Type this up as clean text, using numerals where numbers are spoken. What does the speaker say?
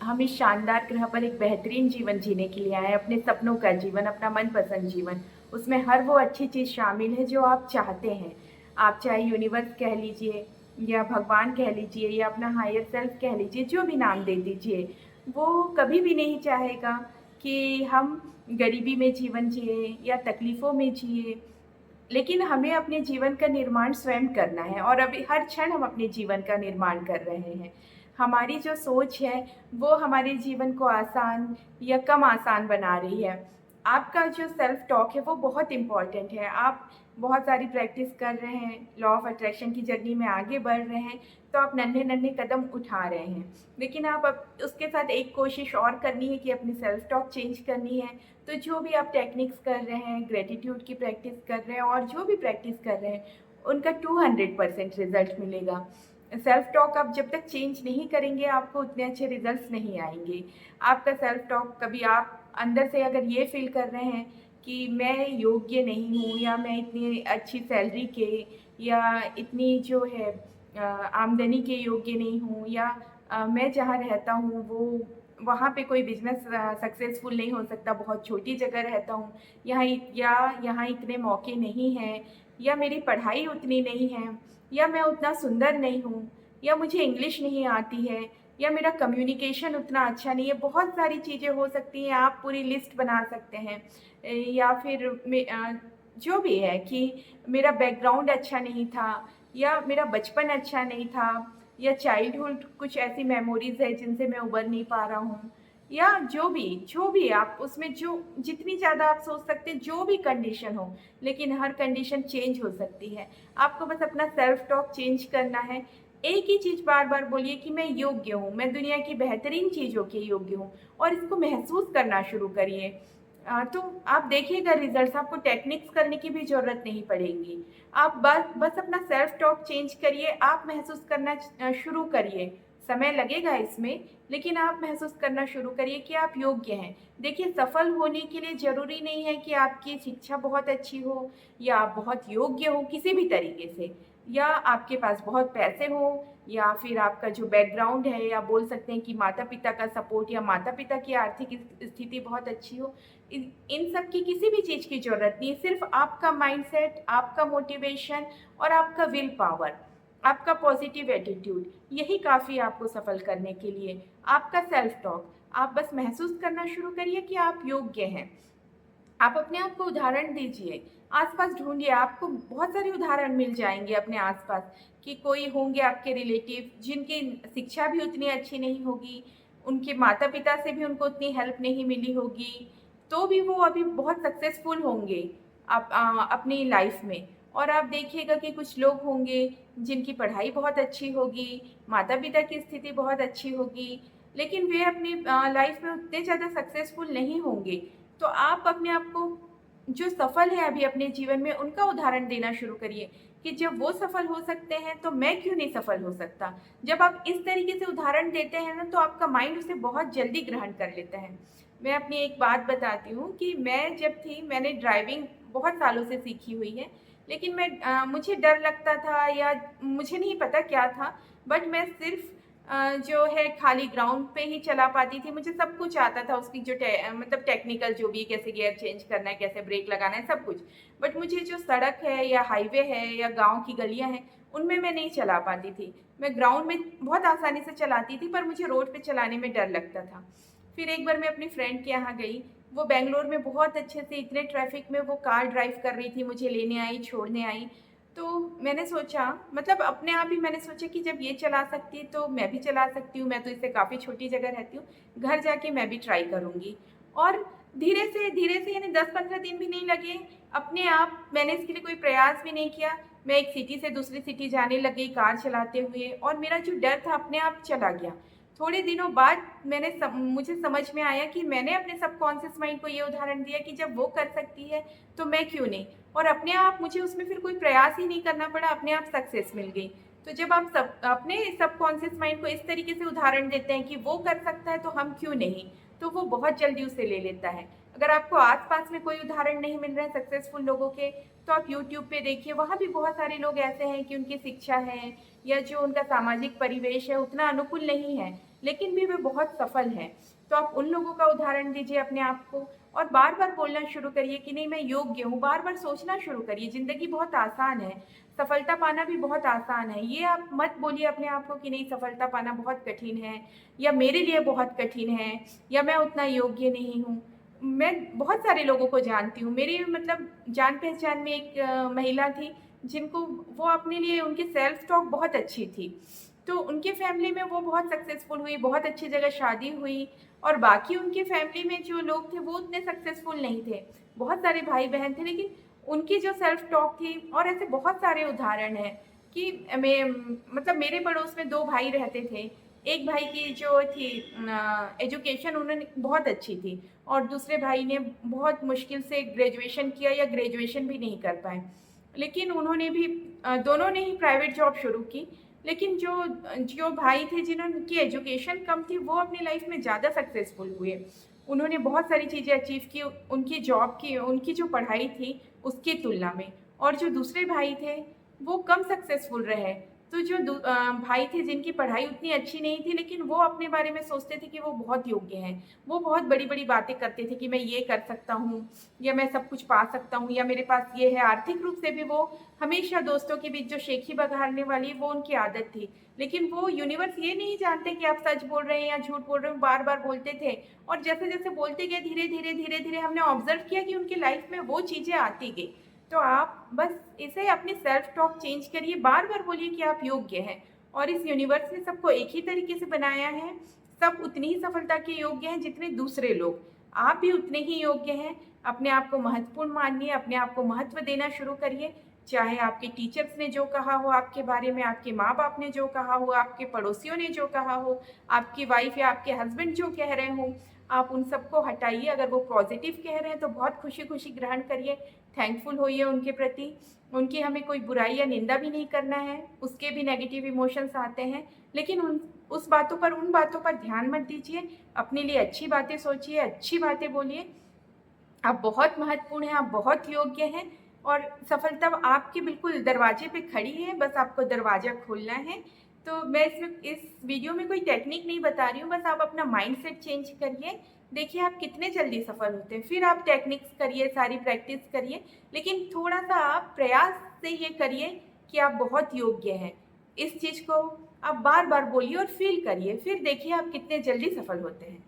हम इस शानदार ग्रह पर एक बेहतरीन जीवन जीने के लिए आए हैं, अपने सपनों का जीवन, अपना मनपसंद जीवन। उसमें हर वो अच्छी चीज़ शामिल है जो आप चाहते हैं। आप चाहे यूनिवर्स कह लीजिए या भगवान कह लीजिए या अपना हायर सेल्फ कह लीजिए, जो भी नाम दे दीजिए, वो कभी भी नहीं चाहेगा कि हम गरीबी में जीवन जिए या तकलीफ़ों में जिए। लेकिन हमें अपने जीवन का निर्माण स्वयं करना है और अभी हर क्षण हम अपने जीवन का निर्माण कर रहे हैं। हमारी जो सोच है वो हमारे जीवन को आसान या कम आसान बना रही है। आपका जो सेल्फ टॉक है वो बहुत इम्पोर्टेंट है। आप बहुत सारी प्रैक्टिस कर रहे हैं, लॉ ऑफ अट्रैक्शन की जर्नी में आगे बढ़ रहे हैं, तो आप नन्हे-नन्हे कदम उठा रहे हैं। लेकिन आप अब उसके साथ एक कोशिश और करनी है कि अपनी सेल्फ टॉक चेंज करनी है। तो जो भी आप टेक्निक्स कर रहे हैं, ग्रेटिट्यूड की प्रैक्टिस कर रहे हैं और जो भी प्रैक्टिस कर रहे हैं, उनका 200% रिज़ल्ट मिलेगा। सेल्फ टॉक आप जब तक चेंज नहीं करेंगे, आपको उतने अच्छे रिज़ल्ट्स नहीं आएँगे। आपका सेल्फ टॉक कभी आप अंदर से अगर ये फ़ील कर रहे हैं कि मैं योग्य नहीं हूँ या मैं इतनी अच्छी सैलरी के या इतनी जो है आमदनी के योग्य नहीं हूँ या मैं जहाँ रहता हूँ वो वहाँ पे कोई बिज़नेस सक्सेसफुल नहीं हो सकता, बहुत छोटी जगह रहता हूँ, यहाँ इतने मौके नहीं हैं या मेरी पढ़ाई उतनी नहीं है या मैं उतना सुंदर नहीं हूँ या मुझे इंग्लिश नहीं आती है या मेरा कम्युनिकेशन उतना अच्छा नहीं है। बहुत सारी चीज़ें हो सकती हैं, आप पूरी लिस्ट बना सकते हैं। या फिर जो भी है कि मेरा बैकग्राउंड अच्छा नहीं था या मेरा बचपन अच्छा नहीं था या चाइल्डहुड कुछ ऐसी मेमोरीज़ है जिनसे मैं उबर नहीं पा रहा हूँ या जो भी आप उसमें जो जितनी ज़्यादा आप सोच सकते हैं, जो भी कंडीशन हो, लेकिन हर कंडीशन चेंज हो सकती है। आपको बस अपना सेल्फ टॉक चेंज करना है। एक ही चीज़ बार-बार बोलिए कि मैं योग्य हूँ, मैं दुनिया की बेहतरीन चीज़ों के योग्य हूँ और इसको महसूस करना शुरू करिए। तो आप देखिएगा रिज़ल्ट्स, आपको टेक्निक्स करने की भी ज़रूरत नहीं पड़ेगी। आप बस बस अपना सेल्फ टॉक चेंज करिए, आप महसूस करना शुरू करिए। समय लगेगा इसमें, लेकिन आप महसूस करना शुरू करिए कि आप योग्य हैं। देखिए, सफल होने के लिए ज़रूरी नहीं है कि आपकी शिक्षा बहुत अच्छी हो या आप बहुत योग्य हो किसी भी तरीके से या आपके पास बहुत पैसे हों या फिर आपका जो बैकग्राउंड है या बोल सकते हैं कि माता-पिता का सपोर्ट या माता-पिता की आर्थिक स्थिति बहुत अच्छी हो। इन सब की किसी भी चीज़ की ज़रूरत नहीं है, सिर्फ़ आपका माइंडसेट, आपका मोटिवेशन और आपका विल पावर, आपका पॉज़िटिव एटीट्यूड, यही काफ़ी है आपको सफल करने के लिए। आपका सेल्फ टॉक, आप बस महसूस करना शुरू करिए कि आप योग्य हैं। आप अपने आप को उदाहरण दीजिए, आस-पास ढूँढिए, आपको बहुत सारे उदाहरण मिल जाएँगे अपने आस-पास कि कोई होंगे आपके रिलेटिव जिनकी शिक्षा भी उतनी अच्छी नहीं होगी, उनके माता-पिता से भी उनको उतनी हेल्प नहीं मिली होगी, तो भी वो अभी बहुत सक्सेसफुल होंगे अपनी लाइफ़ में। और आप देखिएगा कि कुछ लोग होंगे जिनकी पढ़ाई बहुत अच्छी होगी, माता-पिता की स्थिति बहुत अच्छी होगी, लेकिन वे अपनी लाइफ़ में उतने ज़्यादा सक्सेसफुल नहीं होंगे। तो आप अपने आप को जो सफल है अभी अपने जीवन में उनका उदाहरण देना शुरू करिए कि जब वो सफल हो सकते हैं तो मैं क्यों नहीं सफल हो सकता। जब आप इस तरीके से उदाहरण देते हैं ना तो आपका माइंड उसे बहुत जल्दी ग्रहण कर लेता है। मैं अपनी एक बात बताती हूँ कि मैं जब थी मैंने ड्राइविंग बहुत सालों से सीखी हुई है, लेकिन मुझे डर लगता था या मुझे नहीं पता क्या था, बट मैं सिर्फ जो है खाली ग्राउंड पे ही चला पाती थी। मुझे सब कुछ आता था उसकी जो मतलब टेक्निकल जो भी कैसे गियर चेंज करना है, कैसे ब्रेक लगाना है, सब कुछ। बट मुझे जो सड़क है या हाईवे है या गाँव की गलियाँ हैं, उनमें मैं नहीं चला पाती थी। मैं ग्राउंड में बहुत आसानी से चलाती थी पर मुझे रोड पे चलाने में डर लगता था। फिर एक बार मैं अपनी फ्रेंड के यहाँ गई, वो बैंगलोर में बहुत अच्छे से इतने ट्रैफ़िक में वो कार ड्राइव कर रही थी, मुझे लेने आई, छोड़ने आई। तो मैंने सोचा मतलब अपने आप ही मैंने सोचा कि जब ये चला सकती है तो मैं भी चला सकती हूँ, मैं तो इससे काफ़ी छोटी जगह रहती हूँ, घर जाके मैं भी ट्राई करूँगी। और धीरे से यानी 10-15 दिन भी नहीं लगे, अपने आप मैंने इसके लिए कोई प्रयास भी नहीं किया, मैं एक सिटी से दूसरी सिटी जाने लग गई कार चलाते हुए और मेरा जो डर था अपने आप चला गया। थोड़े दिनों बाद मुझे समझ में आया कि मैंने अपने सबकॉन्शियस माइंड को ये उदाहरण दिया कि जब वो कर सकती है, तो मैं क्यों नहीं? और अपने आप मुझे उसमें फिर कोई प्रयास ही नहीं करना पड़ा, अपने आप सक्सेस मिल गई। तो जब आप अपने सबकॉन्शियस माइंड को इस तरीके से उदाहरण देते हैं कि वो कर सकता है तो हम क्यों नहीं? तो वो बहुत जल्दी उसे ले लेता है। अगर आपको आस-पास में कोई उदाहरण नहीं मिल रहे हैं सक्सेसफुल लोगों के, तो आप यूट्यूब पे देखिए, वहाँ भी बहुत सारे लोग ऐसे हैं कि उनकी शिक्षा है या जो उनका सामाजिक परिवेश है उतना अनुकूल नहीं है, लेकिन भी वे बहुत सफल हैं। तो आप उन लोगों का उदाहरण दीजिए अपने आप को और बार-बार बोलना शुरू करिए कि नहीं मैं योग्य हूँ, बार-बार सोचना शुरू करिए, ज़िंदगी बहुत आसान है, सफलता पाना भी बहुत आसान है। ये आप मत बोलिए अपने आप को कि नहीं सफलता पाना बहुत कठिन है या मेरे लिए बहुत कठिन है या मैं उतना योग्य नहीं हूँ। मैं बहुत सारे लोगों को जानती हूँ, मेरी मतलब जान-पहचान में एक महिला थी जिनको वो अपने लिए उनकी सेल्फ टॉक बहुत अच्छी थी। तो उनके फैमिली में वो बहुत सक्सेसफुल हुई, बहुत अच्छी जगह शादी हुई और बाकी उनके फैमिली में जो लोग थे वो उतने सक्सेसफुल नहीं थे। बहुत सारे भाई-बहन थे लेकिन उनकी जो सेल्फ टॉक थी और ऐसे बहुत सारे उदाहरण हैं कि मतलब मेरे पड़ोस में 2 भाई रहते थे। एक भाई की जो थी एजुकेशन उन्होंने बहुत अच्छी थी और दूसरे भाई ने बहुत मुश्किल से ग्रेजुएशन किया या ग्रेजुएशन भी नहीं कर पाए। लेकिन उन्होंने भी दोनों ने ही प्राइवेट जॉब शुरू की, लेकिन जो जो भाई थे जिनकी एजुकेशन कम थी, वो अपनी लाइफ में ज़्यादा सक्सेसफुल हुए। उन्होंने बहुत सारी चीज़ें अचीव की, उनकी जॉब की उनकी जो पढ़ाई थी, उसकी तुलना में और जो दूसरे भाई थे, वो कम सक्सेसफुल रहे। तो जो भाई थे जिनकी पढ़ाई उतनी अच्छी नहीं थी, लेकिन वो अपने बारे में सोचते थे कि वो बहुत योग्य हैं। वो बहुत बड़ी-बड़ी बातें करते थे कि मैं ये कर सकता हूँ या मैं सब कुछ पा सकता हूँ या मेरे पास ये है। आर्थिक रूप से भी वो हमेशा दोस्तों के बीच जो शेखी बघाड़ने वाली वो उनकी आदत थी। लेकिन वो यूनिवर्स ये नहीं जानते कि आप सच बोल रहे हैं या झूठ बोल रहे हो, बार-बार बोलते थे और जैसे-जैसे बोलते गए धीरे-धीरे, धीरे-धीरे हमने ऑब्ज़र्व किया कि उनकी लाइफ़ में वो चीज़ें आती गई। तो आप बस इसे अपनी सेल्फ टॉक चेंज करिए, बार-बार बोलिए कि आप योग्य हैं और इस यूनिवर्स ने सबको एक ही तरीके से बनाया है। सब उतनी ही सफलता के योग्य हैं जितने दूसरे लोग। आप भी उतने ही योग्य हैं। अपने आप को महत्वपूर्ण मानिए, अपने आप को महत्व देना शुरू करिए। चाहे आपके टीचर्स ने जो कहा हो आपके बारे में, आपके माँ-बाप ने जो कहा हो, आपके पड़ोसियों ने जो कहा हो, आपकी वाइफ़ या आपके हस्बैंड जो कह रहे हों, आप उन सबको हटाइए। अगर वो पॉज़िटिव कह रहे हैं तो बहुत खुशी-खुशी ग्रहण करिए, थैंकफुल होइए उनके प्रति। उनकी हमें कोई बुराई या निंदा भी नहीं करना है, उसके भी नेगेटिव इमोशंस आते हैं, लेकिन उन बातों पर ध्यान मत दीजिए। अपने लिए अच्छी बातें सोचिए, अच्छी बातें बोलिए। आप बहुत महत्वपूर्ण हैं, आप बहुत योग्य हैं और सफलता आपके बिल्कुल दरवाजे पे खड़ी है, बस आपको दरवाज़ा खोलना है। तो मैं इस वीडियो में कोई टेक्निक नहीं बता रही हूँ, बस आप अपना माइंडसेट चेंज करिए, देखिए आप कितने जल्दी सफल होते हैं। फिर आप टेक्निक्स करिए, सारी प्रैक्टिस करिए, लेकिन थोड़ा-सा आप प्रयास से ये करिए कि आप बहुत योग्य हैं। इस चीज़ को आप बार-बार बोलिए और फ़ील करिए, फिर देखिए आप कितने जल्दी सफल होते हैं।